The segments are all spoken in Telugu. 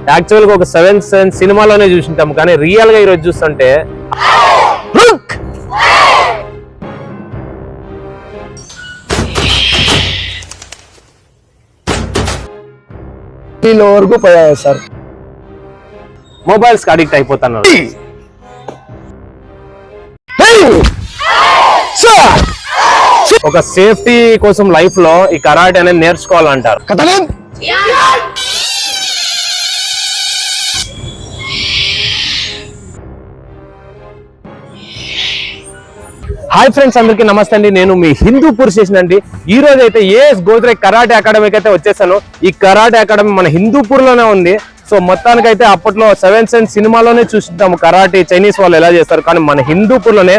యాక్చువల్ గా ఒక 7th సెన్స్ సినిమాలోనే చూసింటాం, కానీ రియల్ గా ఈరోజు చూస్తుంటే వరకు పోయాయి సార్. మొబైల్స్ కి అడిక్ట్ అయిపోతున్నారు. ఒక సేఫ్టీ కోసం లైఫ్ లో ఈ కరాటే అనేది నేర్చుకోవాలంటారు. హాయ్ ఫ్రెండ్స్, అందరికీ నమస్తే అండి. నేను మీ హిందూపూర్ స్టేషన్ అండి. ఈ రోజు అయితే ఏఎస్ గోద్రే కరాటే అకాడమీకి అయితే వచ్చేసాను. ఈ కరాటే అకాడమీ మన హిందూపూర్ లోనే ఉంది. సో మొత్తానికైతే అప్పట్లో 7th సెన్స్ సినిమాలోనే చూస్తుంటాము కరాటే చైనీస్ వాళ్ళు ఎలా చేస్తారు, కానీ మన హిందూపూర్ లోనే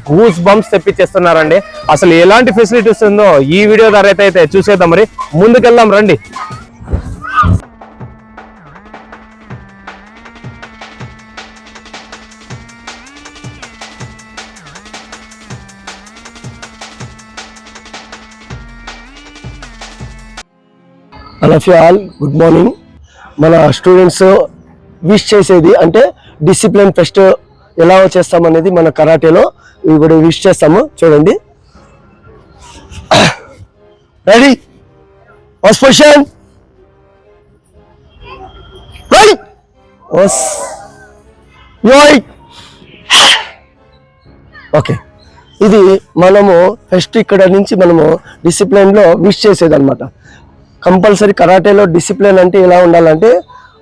గూస్ బంప్స్ తెప్పించేస్తున్నారండి. అసలు ఎలాంటి ఫెసిలిటీస్ ఉందో ఈ వీడియో ద్వారా అయితే చూసేద్దాం. మరి ముందుకెళ్దాం రండి. All good morning. మన స్టూడెంట్స్ విష్ చేసేది అంటే డిసిప్లిన్ ఫెస్ట్ ఎలా చేస్తామనేది మన కరాటేలో ఇప్పుడు విష్ చేస్తాము. చూడండి, ready, first position, right, okay. ఇది మనము ఫస్ట్ ఇక్కడ నుంచి మనము డిసిప్లిన్ లో విష్ చేసేది అనమాట. కంపల్సరీ కరాటేలో డిసిప్లిన్ అంటే ఎలా ఉండాలంటే,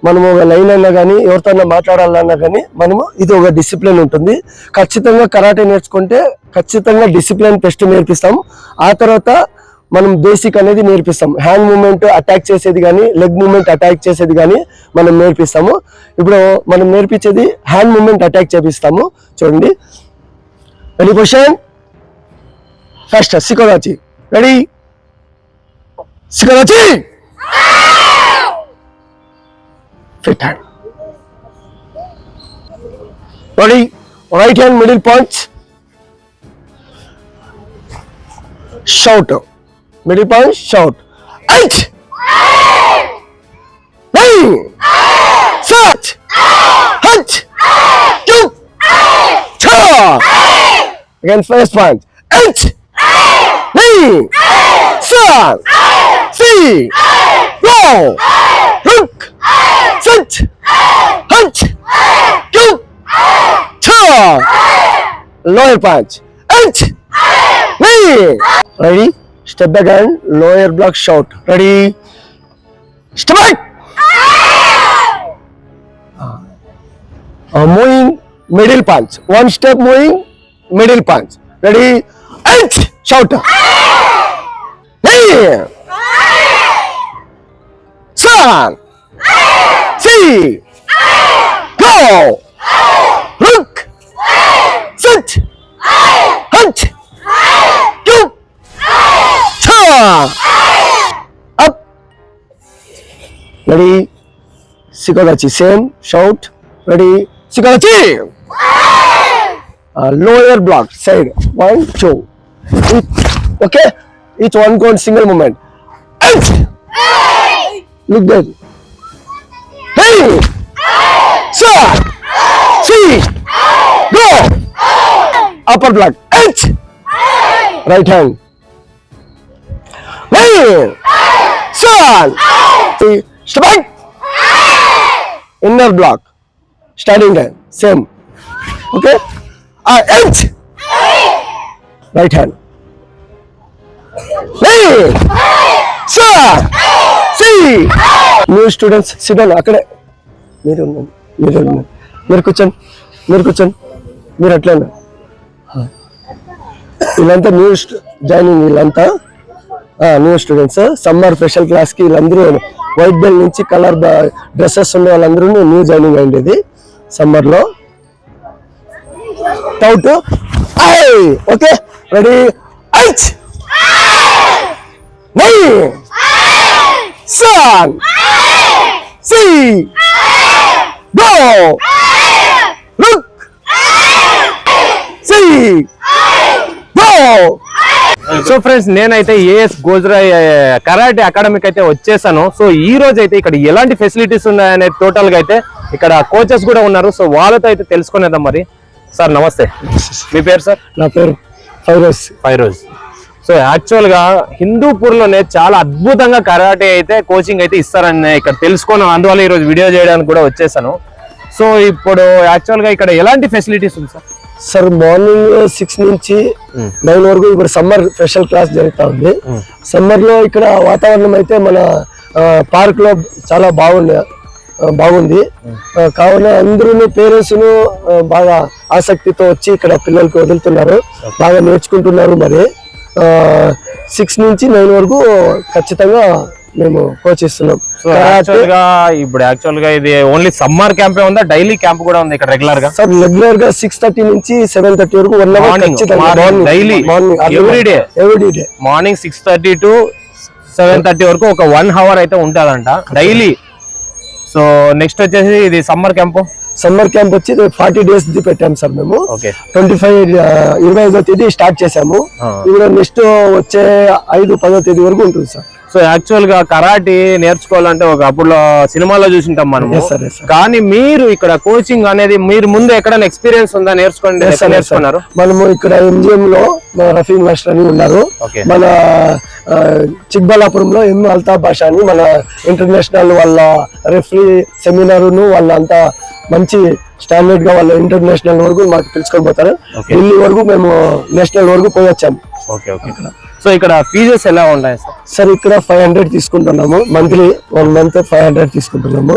మనము ఒక లైన్ అయినా కానీ ఎవరితో మాట్లాడాలన్నా కానీ మనము ఇది ఒక డిసిప్లిన్ ఉంటుంది. ఖచ్చితంగా కరాటే నేర్చుకుంటే ఖచ్చితంగా డిసిప్లిన్ టెస్ట్ నేర్పిస్తాము. ఆ తర్వాత మనం బేసిక్ అనేది నేర్పిస్తాం. హ్యాండ్ మూమెంట్ అటాక్ చేసేది కానీ లెగ్ మూమెంట్ అటాక్ చేసేది కానీ మనం నేర్పిస్తాము. ఇప్పుడు మనం నేర్పించేది హ్యాండ్ మూమెంట్ అటాక్ చేపిస్తాము. చూడండి, రెడీ, పొజిషన్, ఫస్ట్ సికోదాచి, రెడీ, సికోదాచి, fit hand, ready, right hand middle punch, shout, middle punch, shout, 8, 9, 7, 8, 2, 4, again first punch, 8, 9, 7, 3, go, hook, set, hunch, two, two, lower punch, 8, 9, ready, step back and lower block, shout, ready, step back, moving middle punch, one step moving middle punch, ready, 8, shout, 9, 7, 3, go, hook, set, hunch, two, up, ready, Sikodachi, same, shout, ready, Sikodachi, lower block, side, 1, 2, okay, each one count single movement, 8, look there, hey, sir, see, go, upper block, 8, right hand, hey, sir, see, step back, inner block, standing there, same, okay, 8, right hand, hey, sir, see, new students sit down, అక్కడే మీరు కూర్చోండి, మీరు అట్లా వీళ్ళంతా న్యూ జాయినింగ్, వీళ్ళంతా న్యూ స్టూడెంట్స్. సమ్మర్ స్పెషల్ క్లాస్కి వీళ్ళందరూ వైట్ బెల్ట్ నుంచి కలర్ డ్రెస్సెస్ ఉన్న వాళ్ళందరూ న్యూ జాయినింగ్ అయింది సమ్మర్లో. టౌట్, okay, ready, 8, 9, 7, 3, go, look, see, go, so friends నేనైతే ఏఎస్ గోజ్రాయ్ కరాటే అకాడమీకి అయితే వచ్చేసాను. సో ఈ రోజు అయితే ఇక్కడ ఎలాంటి ఫెసిలిటీస్ ఉన్నాయనే టోటల్ గా అయితే ఇక్కడ కోచెస్ కూడా ఉన్నారు. సో వాళ్ళతో అయితే తెలుసుకునేద్దాం. మరి సార్ నమస్తే, మీ పేరు సార్? నా పేరు ఫైరోజ్. సో యాక్చువల్ గా హిందూపూర్ లోనే చాలా అద్భుతంగా కరాటే అయితే కోచింగ్ అయితే ఇస్తారని ఇక్కడ తెలుసుకున్నాను. అందువల్ల ఈ రోజు వీడియో చేయడానికి కూడా వచ్చేసాను. సో ఇప్పుడు యాక్చువల్ గా ఇక్కడ ఎలాంటి ఫెసిలిటీస్ ఉంది సార్? సార్ మార్నింగ్ 6 నుంచి 9 వరకు ఇప్పుడు సమ్మర్ స్పెషల్ క్లాస్ జరుగుతా ఉంది. సమ్మర్ లో ఇక్కడ వాతావరణం అయితే మన పార్క్ లో చాలా బాగుంది. కావున అందరూ పేరెంట్స్ బాగా ఆసక్తితో వచ్చి ఇక్కడ పిల్లలకి వదులుతున్నారు, బాగా నేర్చుకుంటున్నారు. మరి 6 నుంచి 9 వరకు ఖచ్చితంగా మేము కోచ్ ఇస్తున్నాం. ఇప్పుడు యాక్చువల్ గా ఇది ఓన్లీ సమ్మర్ క్యాంప్ ఉందా, డైలీ క్యాంప్ కూడా ఉంది ఇక్కడ రెగ్యులర్ గా? సార్ రెగ్యులర్ గా 6:30 నుంచి 7:30 వరకు డైలీ ఎవ్రీడే మార్నింగ్ 6:30 to 7:30 వరకు ఒక 1 hour అయితే ఉంటుందంట డైలీ. సో నెక్స్ట్ వచ్చేసి ఇది సమ్మర్ క్యాంప్ వచ్చి 40 days పెట్టాము సార్ మేము. 25వ తేదీ స్టార్ట్ చేసాము. ఇప్పుడు నెక్స్ట్ వచ్చే 5-10వ తేదీ వరకు ఉంటుంది సార్. సో యాక్చువల్ గా కరాటే నేర్చుకోవాలంటే ఒక అప్పుడు సినిమాలో చూసింటాం మనం, కానీ మీరు ఇక్కడ కోచింగ్ అనేది మీరు ముందు ఎక్కడైనా ఎక్స్పీరియన్స్ ఉందా? నేర్చుకున్నారు? మనము ఇక్కడ MGM లో రఫీ మాస్టర్ అని ఉన్నారు. మన చిక్బల్లాపురంలో అల్తాఫ్ బాషా అని మన ఇంటర్నేషనల్ వాళ్ళ రెఫరీ సెమినార్ వాళ్ళంతా మంచి స్టాండర్డ్ గా వాళ్ళ ఇంటర్నేషనల్ వరకు మాకు తెలుసుకొని పోతారు. ఢిల్లీ వరకు మేము నేషనల్ వరకు పోయి వచ్చాము. సో ఇక్కడ ఫీజెస్ ఎలా ఉంటాయి సార్? సార్ ఇక్కడ 500 తీసుకుంటున్నాము మంత్లీ. 1 month 500 తీసుకుంటున్నాము.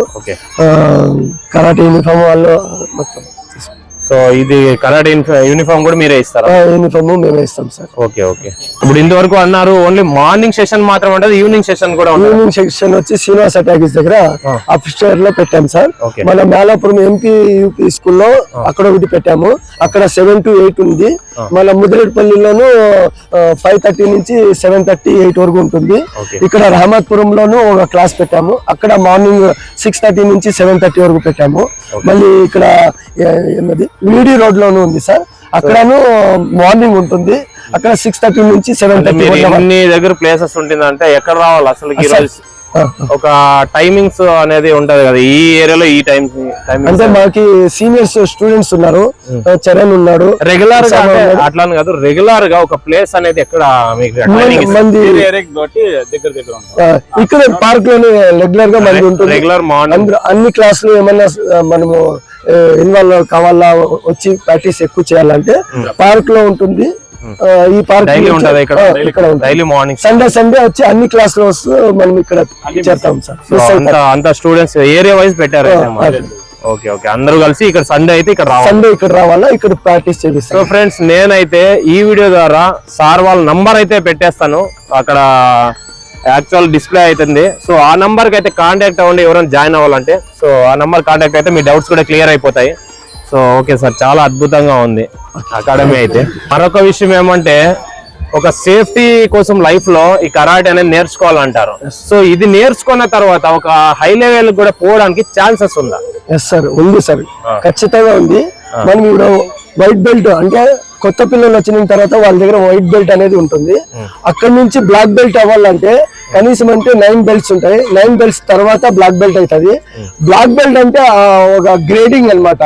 కరాటే యూనిఫామ్ వాళ్ళు మొత్తం. సో ఇది కరాటే యూనిఫామ్ కూడా మీరే ఇస్తారా? యూనిఫామ్ మేమే ఇస్తాం సార్. ఓకే. ఇప్పుడు ఇంతవరకు అన్నారు ఓన్లీ మార్నింగ్ సెషన్ మాత్రం ఉంటుంది, ఈవినింగ్ సెషన్ కూడా ఉంటుంది. ఈవినింగ్ సెషన్ వచ్చి శ్రీనివాస్ అటాకిస్ దగ్గర అప్స్టైర్ లో పెట్టాం సార్. మన మేలాపురం MP UP స్కూల్లో అక్కడ ఒకటి పెట్టాము. అక్కడ 7 to 8 ఉంది. మన ముదిరేడుపల్లిలోను 5:30 నుంచి 7:30, 8 వరకు ఉంటుంది. ఇక్కడ రహమత్పురంలోను ఒక క్లాస్ పెట్టాము. అక్కడ మార్నింగ్ 6:30 నుంచి 7:30 వరకు పెట్టాము. మళ్ళీ ఇక్కడ వీడి రోడ్ లోను ఉంది సార్, అక్కడను మార్నింగ్ ఉంటుంది. అక్కడ 6:30 నుంచి 7:30 దగ్గర ప్లేసెస్ ఉంటుందంటే ఎక్కడ రావాలి అసలు? ఒక టైమింగ్స్ అనేది ఉంటది కదా ఈ ఏరియాలో, ఈ టైం అంటే మాకి సీనియర్స్ స్టూడెంట్స్ ఉన్నారు, చరణ్ ఉన్నాడు. రెగ్యులర్ గా అట్లా కాదు, రెగ్యులర్ గా ఒక ప్లేస్ అనేది ఎక్కడ ఇక్కడ పార్క్ లోనే రెగ్యులర్ గా మంది ఉంటుంది. రెగ్యులర్ మార్నింగ్ అన్ని క్లాసులు ఏమన్నా మనము ఇన్వాల్వ్ కావాలా, వచ్చి ప్రాక్టీస్ ఎక్కువ చేయాలంటే పార్క్ లో ఉంటుంది. ఈ పార్క్ డైలీ మార్నింగ్ సండే వచ్చి అన్ని క్లాస్ లో మనం ఇక్కడ చేస్తాం సార్. అంత స్టూడెంట్స్ ఏరియా వైజ్ పెట్టారు. ఓకే. అందరూ కలిసి ఇక్కడ సండే అయితే ఇక్కడ రావాలా, ఇక్కడ ప్రాక్టీస్ చేపిస్తాం. సో ఫ్రెండ్స్ నేనైతే ఈ వీడియో ద్వారా సార్ వాళ్ళ నంబర్ అయితే పెట్టేస్తాను, అక్కడ యాక్చువల్ డిస్ప్లే అవుతుంది. సో ఆ నంబర్ కి అయితే కాంటాక్ట్ అవ్వండి ఎవరైనా జాయిన్ అవ్వాలంటే. సో ఆ నంబర్ కాంటాక్ట్ అయితే మీ డౌట్స్ కూడా క్లియర్ అయిపోతాయి. సో ఓకే సార్, చాలా అద్భుతంగా ఉంది అకాడమీ అయితే. మరొక విషయం ఏమంటే ఒక సేఫ్టీ కోసం లైఫ్ లో ఈ కరాటే అనేది నేర్చుకోవాలంటారు. సో ఇది నేర్చుకున్న తర్వాత ఒక హై లెవెల్ కూడా పోవడానికి ఛాన్సెస్ ఉందా? ఎస్ సార్, ఉంది సార్, ఖచ్చితంగా ఉంది. మనం ఇప్పుడు వైట్ బెల్ట్ అంటే కొత్త పిల్లలు వచ్చిన తర్వాత వాళ్ళ దగ్గర వైట్ బెల్ట్ అనేది ఉంటుంది. అక్కడ నుంచి బ్లాక్ బెల్ట్ అవ్వాలంటే కనీసం అంటే 9 belts ఉంటాయి. 9 belts తర్వాత బ్లాక్ బెల్ట్ అవుతుంది. బ్లాక్ బెల్ట్ అంటే ఒక గ్రేడింగ్ అన్నమాట.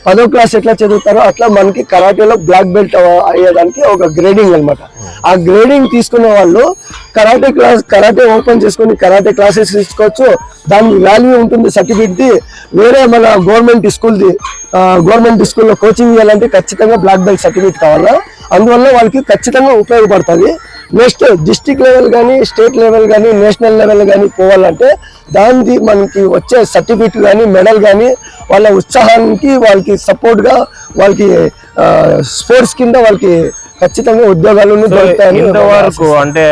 10వ క్లాస్ ఎట్లా చదువుతారో అట్లా మనకి కరాటేలో బ్లాక్ బెల్ట్ అయ్యేదానికి ఒక గ్రేడింగ్ అన్నమాట. ఆ గ్రేడింగ్ తీసుకునే వాళ్ళు కరాటే ఓపెన్ చేసుకుని కరాటే క్లాసెస్ తీసుకోవచ్చు. దానికి వాల్యూ ఉంటుంది సర్టిఫికేట్ ది. వేరే మన గవర్నమెంట్ స్కూల్లో కోచింగ్ ఇవ్వాలంటే ఖచ్చితంగా బ్లాక్ బెల్ట్ సర్టిఫికేట్ కావాలా. అందువల్ల వాళ్ళకి ఖచ్చితంగా ఉపయోగపడుతుంది. నెక్స్ట్ డిస్ట్రిక్ట్ లెవెల్ కానీ, స్టేట్ లెవెల్ కానీ, నేషనల్ లెవెల్ కానీ పోవాలంటే దానికి మనకి వచ్చే సర్టిఫికేట్ కానీ, మెడల్ కానీ వాళ్ళ ఉత్సాహానికి, వాళ్ళకి సపోర్ట్ గా, వాళ్ళకి స్పోర్ట్స్ కింద వాళ్ళకి ఖచ్చితంగా ఉద్యోగాలు దొరుకుతాయి. ఇంతవరకు అంటే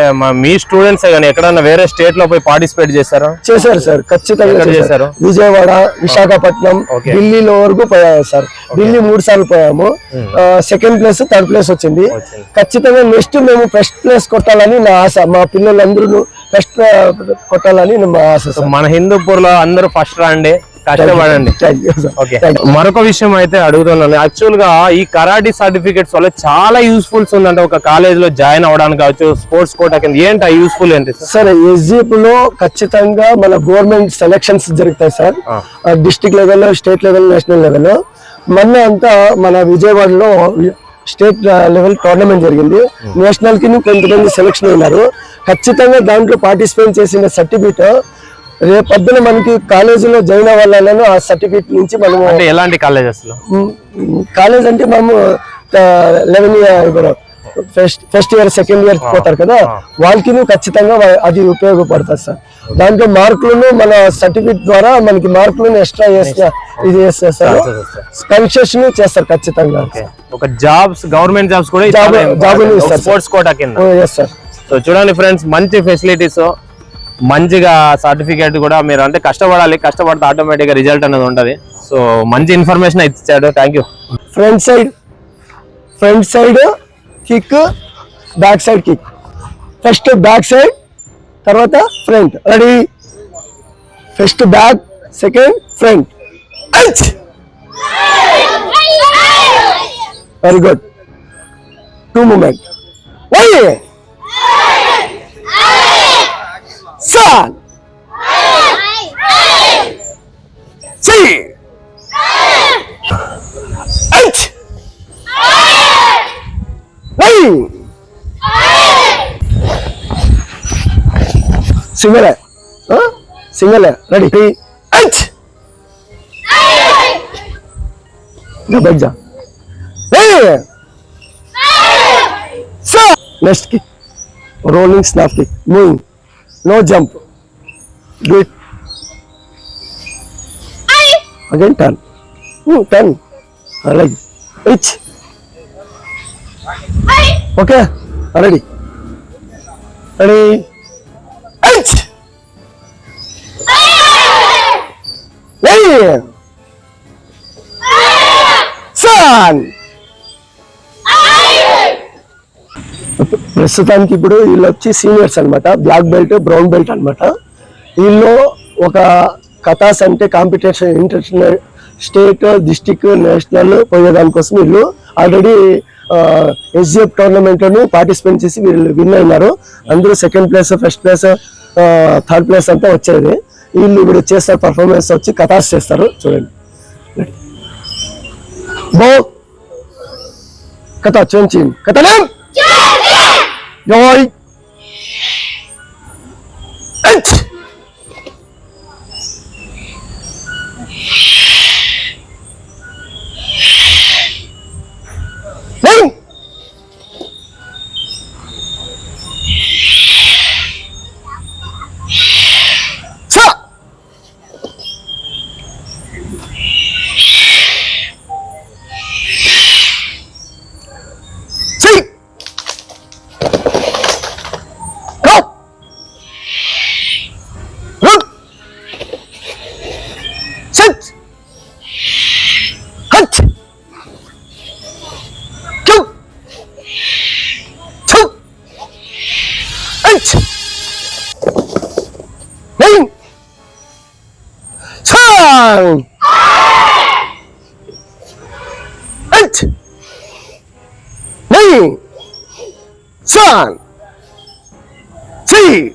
మీ స్టూడెంట్స్ కానీ ఎక్కడన్నా వేరే స్టేట్ లో పోయి పార్టిసిపేట్ చేశారు? చేశారు సార్, ఖచ్చితంగా చేశారు. విజయవాడ, విశాఖపట్నం, ఢిల్లీలో వరకు పోయాము సార్. ఢిల్లీ 3 సార్లు పోయాము. 2nd place, 3rd place వచ్చింది. ఖచ్చితంగా నెక్స్ట్ మేము ఫస్ట్ ప్లేస్ కొట్టాలని నా ఆశ. మా పిల్లలందరూ ఫస్ట్ కొట్టాలని మా ఆశ. మన హిందూపూర్ లో అందరూ ఫస్ట్ రండి, కష్టపడండి. ఓకే, మరొక విషయం అయితే అడుగుతున్నాను. యాక్చువల్ గా ఈ కరాటీ సర్టిఫికేట్స్ వల్ల చాలా యూస్ఫుల్స్ ఉందంటే ఒక కాలేజ్ లో జాయిన్ అవ్వడానికి కావచ్చు, స్పోర్ట్స్ కోటా కింద ఏంటి యూస్ఫుల్ ఏంటి సార్? ఎస్జిఎఫ్ లో ఖచ్చితంగా మన గవర్నమెంట్ సెలక్షన్స్ జరుగుతాయి సార్. డిస్ట్రిక్ట్ లెవెల్లో, స్టేట్ లెవెల్, నేషనల్ లెవెల్లో. మొన్న అంతా మన విజయవాడలో స్టేట్ లెవెల్ టోర్నమెంట్ జరిగింది. నేషనల్ కి కొంతమంది సెలక్షన్ అయినారు. ఖచ్చితంగా దాంట్లో పార్టిసిపేట్ చేసిన సర్టిఫికేట్ రేపొద్దున మనకి కాలేజీలో జాయిన్ అవ్వాలను. ఆ సర్టిఫికేట్ నుంచి మనము అంటే ఎలాంటి కాలేజెస్ లో? కాలేజ్ అంటే మనము 11 year first year, second year పోతారు కదా, వాళ్ళకి ఖచ్చితంగా అది ఉపయోగపడుతుంది సార్. దాంట్లో మార్కులను మన సర్టిఫికేట్ ద్వారా మనకి మార్కులను ఎక్స్ట్రా ఇది చేస్తారు సార్. కన్సెషన్ చేస్తారు ఖచ్చితంగా. ఒక జాబ్స్, గవర్నమెంట్ జాబ్స్ కూడా స్పోర్ట్స్ కోటా కింద. సో చూడండి ఫ్రెండ్స్, మంచి ఫెసిలిటీస్, మంచిగా సర్టిఫికేట్ కూడా. మీరు అంటే కష్టపడాలి, కష్టపడితే ఆటోమేటిక్ గా రిజల్ట్ అనేది ఉంటది. సో మంచి ఇన్ఫర్మేషన్ ఇచ్చాడు, thank you. Front side kick, back side kick. First back side, తర్వాత front. Ready? First back, second front. Very good. 2 movement. Son. See. Eight. Nine. Single. Single. Ready? 8. Go back down. Hey. Son. Next kick. Rolling snap kick. Moving. No jump. Do it. Again turn. Turn. Like each. Okay. Ready. Ready. Each. Hey. Son. ప్రస్తుతానికి ఇప్పుడు వీళ్ళు వచ్చి సీనియర్స్ అనమాట. బ్లాక్ బెల్ట్, బ్రౌన్ బెల్ట్ అనమాట. వీళ్ళు ఒక కథాస్ అంటే competition, international, state, district, national పోయేదానికోసం వీళ్ళు ఆల్రెడీ ఎస్జిఎఫ్ టోర్నమెంట్లను పార్టిసిపేట్ చేసి వీళ్ళు విన్ అయినారు. అందరూ second place, first place, third place అంతా వచ్చేది. వీళ్ళు ఇప్పుడు చేస్తారు, పర్ఫార్మెన్స్ వచ్చి కథాస్ చేస్తారు. చూడండి. బో కథ చేంజ్ కథ Rồi. Eight. Nine. Sa. Six. Son. See.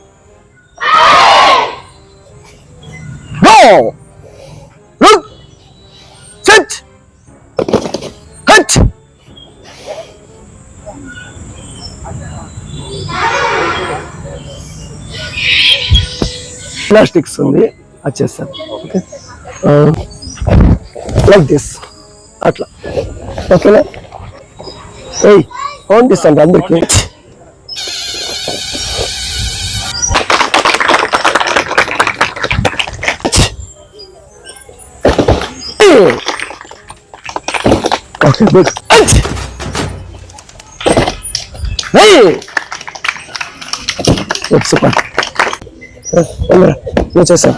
Go. Look. Sit. Hut. Plastics ఉంది, అది చేస్తాను. ఓకే, లైక్ దిస్ అట్లా. ఓకేనా? ఏయ్ ఆన్ దిస్ అంటే అందరికీ. Okay, good. Hey! Good, super. నువ్వు చేసావు,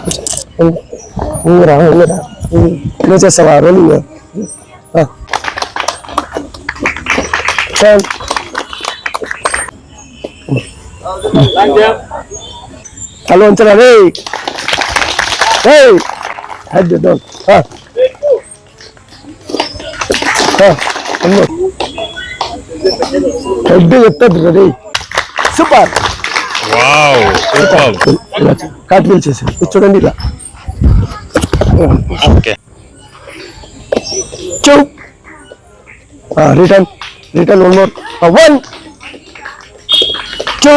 నువ్వు చేసావా రోలింగ్? హలో ఉంచరా రే. Head down. హెడ్ ఎత్తదు రెడీ. సూపర్. కాట్ వీల్ చేసి చూడండి ఇలా. Return return 1 more 1 2.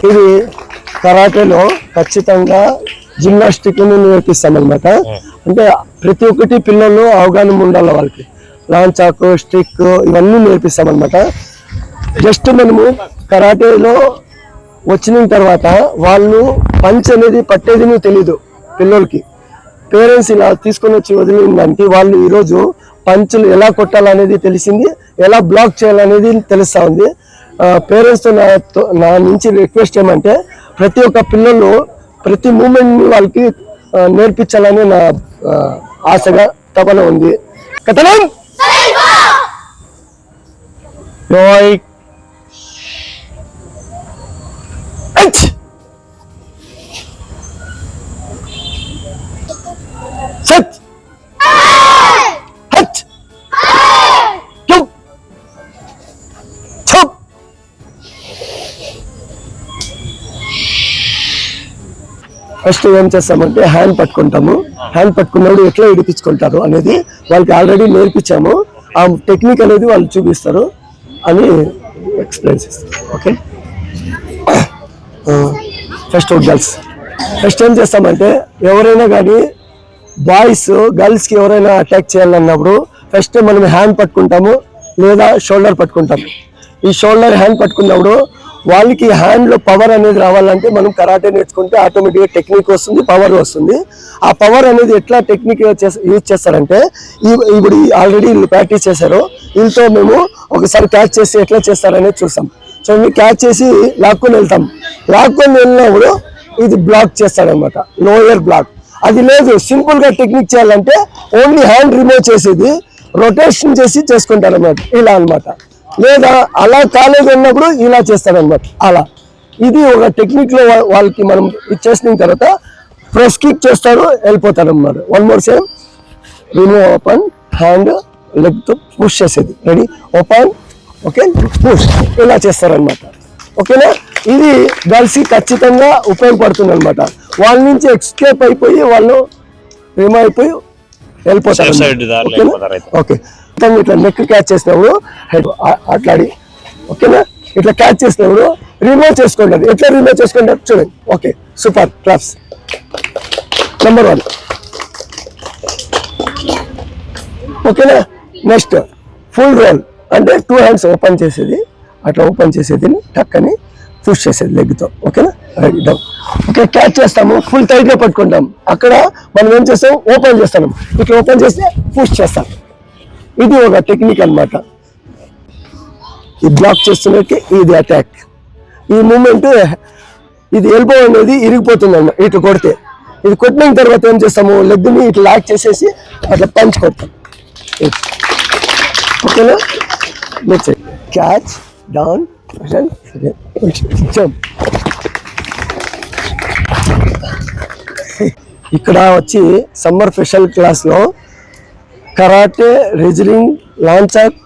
ఇది కరాటేలో ఖచ్చితంగా జిమ్నాస్టిక్ నేర్పిస్తాం అనమాట. అంటే ప్రతి ఒక్కటి పిల్లలు అవగాహన ఉండాలి వాళ్ళకి. లాంచాకు, స్టిక్ ఇవన్నీ నేర్పిస్తాం అనమాట. జస్ట్ మనము కరాటేలో వచ్చిన తర్వాత వాళ్ళు పంచ్ అనేది పట్టేది తెలీదు పిల్లలకి. పేరెంట్స్ ఇలా తీసుకొని వచ్చి వదిలిందంటే వాళ్ళు ఈరోజు పంచులు ఎలా కొట్టాలనేది తెలిసింది, ఎలా బ్లాక్ చేయాలనేది తెలుస్తూ ఉంది. పేరెంట్స్తో నా నుంచి రిక్వెస్ట్ ఏమంటే ప్రతి ఒక్క పిల్లలు ప్రతి మూమెంట్ని వాళ్ళకి నేర్పించాలని నా ఆశగా తపన ఉంది. కథనం సత్ హట్ చుప్ చుప్. ఫస్ట్ ఏం చేస్తామంటే హ్యాండ్ పట్టుకుంటాము. హ్యాండ్ పట్టుకున్నప్పుడు ఎట్లా ఇడిపించుకుంటారు అనేది వాళ్ళకి ఆల్రెడీ నేర్పించాము. ఆ టెక్నిక్ అనేది వాళ్ళు చూపిస్తారు అని ఎక్స్ప్లెయిన్ చేస్తారు. ఓకే, ఫస్ట్ ఫస్ట్ ఏం చేస్తామంటే ఎవరైనా కానీ బాయ్స్ గర్ల్స్కి ఎవరైనా అటాక్ చేయాలన్నప్పుడు ఫస్ట్ మనం హ్యాండ్ పట్టుకుంటాము లేదా షోల్డర్ పట్టుకుంటాము. ఈ షోల్డర్ హ్యాండ్ పట్టుకున్నప్పుడు వాళ్ళకి హ్యాండ్లో పవర్ అనేది రావాలంటే మనం కరాటే నేర్చుకుంటే ఆటోమేటిక్గా టెక్నిక్ వస్తుంది, పవర్ వస్తుంది. ఆ పవర్ అనేది ఎట్లా టెక్నిక్ యూజ్ చేస్తారంటే ఇప్పుడు ఆల్రెడీ వీళ్ళు ప్రాక్టీస్ చేశారు. వీళ్ళతో మేము ఒకసారి క్యాచ్ చేసి ఎట్లా చేస్తారనేది చూస్తాం. చూడండి, క్యాచ్ చేసి లాక్కొని వెళ్తాం. లాక్కొని వెళ్ళినప్పుడు ఇది బ్లాక్ చేస్తాడనమాట, లోయర్ బ్లాక్. అది లేదు, సింపుల్ గా టెక్నిక్ చేయాలంటే ఓన్లీ హ్యాండ్ రిమూవ్ చేసేది రొటేషన్ చేసి చేసుకుంటారు అన్నమాట, ఇలా అన్నమాట. లేదా అలా కాలేజ్ ఉన్నప్పుడు ఇలా చేస్తారనమాట. అలా ఇది ఒక టెక్నిక్ లో వాళ్ళకి మనం ఇచ్చేసిన తర్వాత ప్రెస్ కిక్ చేస్తారు, వెళ్ళిపోతారు అన్నమాట. 1 more same remove, open, hand leg తో పుష్ చేసేది. రెడీ, ఓపెన్, ఓకే, పుష్, ఇలా చేస్తారనమాట. ఓకేనా, ఇది గర్ల్స్ ఖచ్చితంగా ఉపయోగపడుతుంది అనమాట. వాళ్ళ నుంచి ఎక్స్కేప్ అయిపోయి వాళ్ళు రిమూవ్ అయిపోయి వెళ్ళిపోతారు. ఓకే, ఇట్లా నెక్ క్యాచ్ చేసినప్పుడు హెడ్ అట్లాడి, ఓకేనా, ఇట్లా క్యాచ్ చేసినప్పుడు రిమూవ్ చేసుకుంటారు. ఎట్లా రిమూవ్ చేసుకుంటారు చూడండి. Okay, super, claps. నెంబర్ 1. ఓకేనా, నెక్స్ట్ ఫుల్ రోల్ అంటే 2 హ్యాండ్స్ ఓపెన్ చేసేది, అట్లా ఓపెన్ చేసేది టక్ అని పుష్ చేసేది లెగ్తో. ఓకేనా, రైట్ డౌన్. ఓకే, క్యాచ్ చేస్తాము, ఫుల్ టైట్గా పట్టుకుంటాం. అక్కడ మనం ఏం చేస్తాం, ఓపెన్ చేస్తాము. ఇట్లా ఓపెన్ చేస్తే పుష్ చేస్తాం. ఇది ఒక టెక్నిక్ అన్నమాట. ఈ బ్లాక్ చేస్తున్నట్టు ఇది అటాక్. ఈ మూమెంట్ ఇది ఎల్బో అనేది ఇరిగిపోతుంది అన్నమాట ఇట్లా కొడితే. ఇది కొట్టిన తర్వాత ఏం చేస్తాము, లెగ్ని ఇట్లా లాక్ చేసేసి అట్లా పంచ్ కొడతాం. ఓకేనా, నెక్స్ట్ క్యాచ్ డౌన్, ఇక్కడ వచ్చి సమ్మర్ స్పెషల్ క్లాస్లో కరాటే, రెజ్లింగ్, లాంచాక్,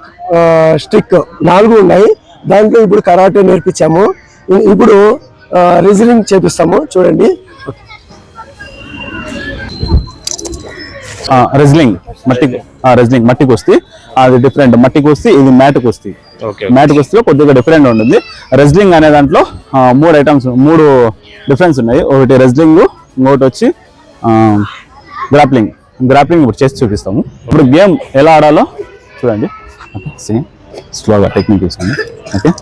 స్టిక్ 4 ఉన్నాయి. దాంట్లో ఇప్పుడు కరాటే నేర్పించాము. ఇప్పుడు రెజ్లింగ్ చేపిస్తాము, చూడండి. రెజ్లింగ్ మట్టి కుస్తీ, అది డిఫరెంట్. మట్టి కుస్తీ, ఇది మ్యాట్ కుస్తీ. మ్యాట్ కుస్తీలో కొద్దిగా డిఫరెంట్ ఉంటుంది. రెజ్లింగ్ అనే దాంట్లో 3 ఐటమ్స్, 3 డిఫరెన్స్ ఉన్నాయి. ఒకటి రెజ్లింగ్, ఇంకోటి వచ్చి గ్రాప్లింగ్ ఇప్పుడు చేసి చూపిస్తాము. ఇప్పుడు గేమ్ ఎలా ఆడాలో చూడండి. ఓకే, సేమ్ స్లోగా టెక్నిక్ తీసుకోండి. ఓకే,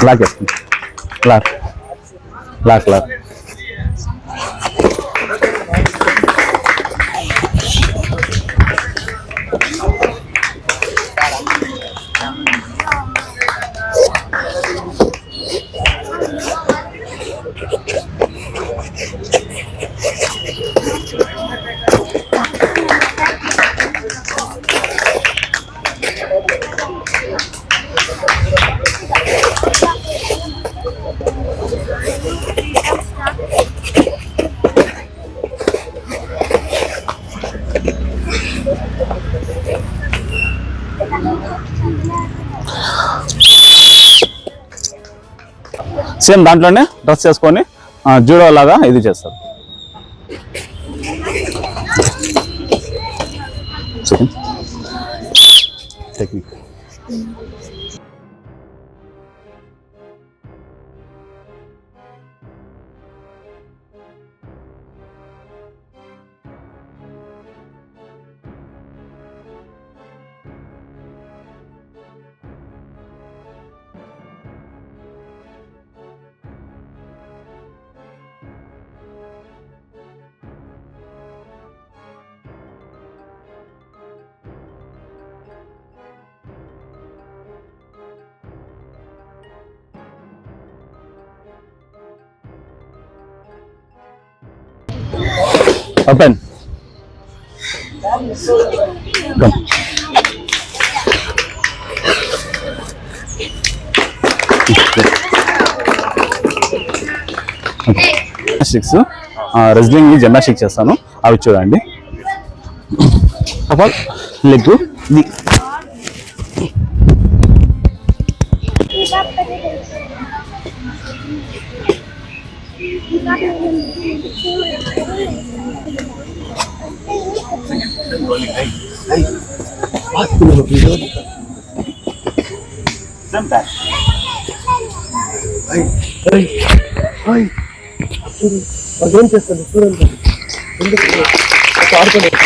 లాక్ వేసుకోండి. లాక్ లాక్ లాక్ సేమ్ దాంట్లోనే డ్రెస్ చేసుకొని జూడో లాగా ఇది చేస్తారు. Technique open. Come. Gymnastics wrestling gymnastic చేస్తాను, అవి చూడండి. లెగ్ అదేం చేస్తాను చూడండి, ఆడుకోలేదు.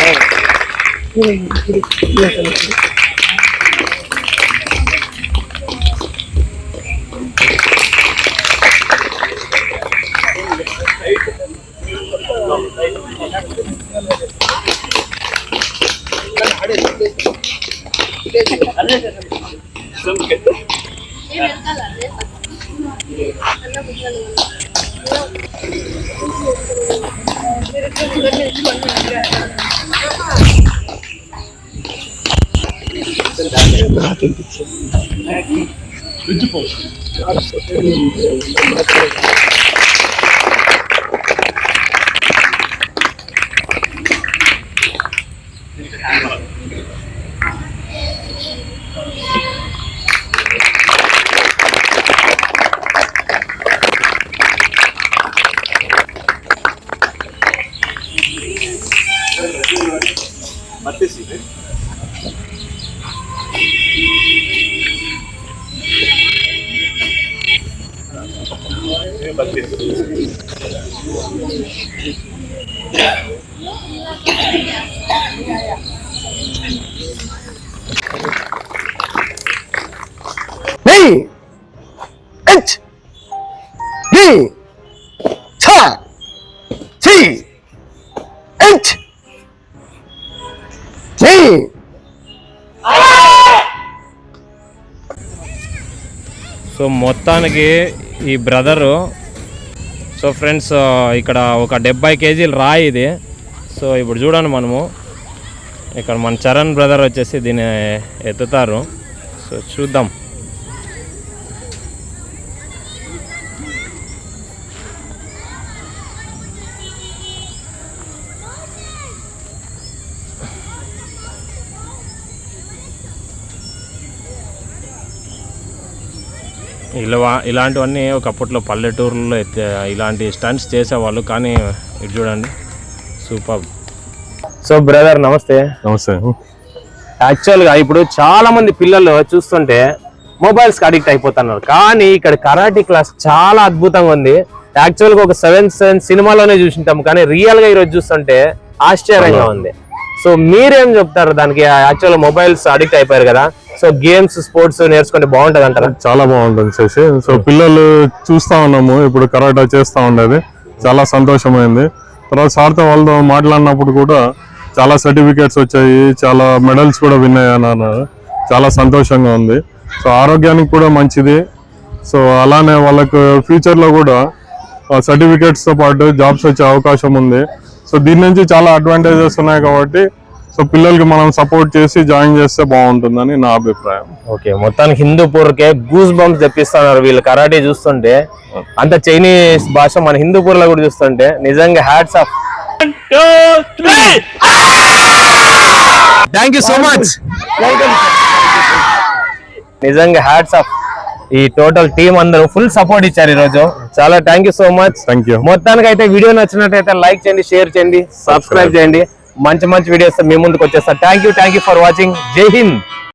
సో మొత్తానికి ఈ బ్రదరు, సో ఫ్రెండ్స్ ఇక్కడ ఒక 70 కేజీలు రాయి ఇది. సో ఇప్పుడు చూడండి, మనము ఇక్కడ మన చరణ్ బ్రదర్ వచ్చేసి దీన్ని ఎత్తుతారు. సో చూద్దాం. ఇలాంటివన్నీ ఒకప్పట్లో పల్లెటూరులో ఇలాంటి స్టంట్స్ చేసేవాళ్ళు, కానీ ఇది చూడండి సూపర్. సో బ్రదర్ నమస్తే. నమస్తే. యాక్చువల్గా ఇప్పుడు చాలా మంది పిల్లలు చూస్తుంటే మొబైల్స్కి అడిక్ట్ అయిపోతున్నారు, కానీ ఇక్కడ కరాటీ క్లాస్ చాలా అద్భుతంగా ఉంది. యాక్చువల్గా ఒక 7 సినిమాలోనే చూసింటాం, కానీ రియల్గా ఈరోజు చూస్తుంటే ఆశ్చర్యంగా ఉంది. సో మీరేం చెప్తారు దానికి? యాక్చువల్గా మొబైల్స్ అడిక్ట్ అయిపోయారు కదా, సో గేమ్స్ స్పోర్ట్స్ నేర్చుకుంటే బాగుంటది అంటారా? చాలా బాగుంటుంది శశి. సో పిల్లలు చూస్తా ఉన్నాము, ఇప్పుడు కరాటా చేస్తా ఉండేది, చాలా సంతోషమైంది. తర్వాత సార్తో వాళ్ళతో మాట్లాడినప్పుడు కూడా చాలా సర్టిఫికేట్స్ వచ్చాయి, చాలా మెడల్స్ కూడా విన్ అయ్యాను, చాలా సంతోషంగా ఉంది. సో ఆరోగ్యానికి కూడా మంచిది. సో అలానే వాళ్ళకు ఫ్యూచర్లో కూడా సర్టిఫికేట్స్తో పాటు జాబ్స్ వచ్చే అవకాశం ఉంది. సో దీని నుంచి చాలా అడ్వాంటేజెస్ ఉన్నాయి కాబట్టి సో పిల్లలకి మనం సపోర్ట్ చేసి జాయిన్ చేస్తే బాగుంటుందని నా అభిప్రాయం. ఓకే, మొత్తానికి హిందూపూర్కే గూస్ బంప్స్ తెప్పిస్తున్నారు వీళ్ళు కరాటే చూస్తుంటే. అంత చైనీస్ భాష మన హిందూపూర్ లో కూడా చూస్తుంటే నిజంగా hats off. Thank you so much. నిజంగా హ్యాట్స్ ఆఫ్. ఈ టోటల్ టీం అందరూ ఫుల్ సపోర్ట్ ఇచ్చారు ఈ రోజు. చాలా thank you so much. Thank you. మొత్తానికి అయితే వీడియో నచ్చినట్టయితే లైక్ చేయండి, షేర్ చేయండి, సబ్స్క్రైబ్ చేయండి. మంచి వీడియోస్ మీ ముందుకు వచ్చేస్తా. Thank you for watching. జై హింద్.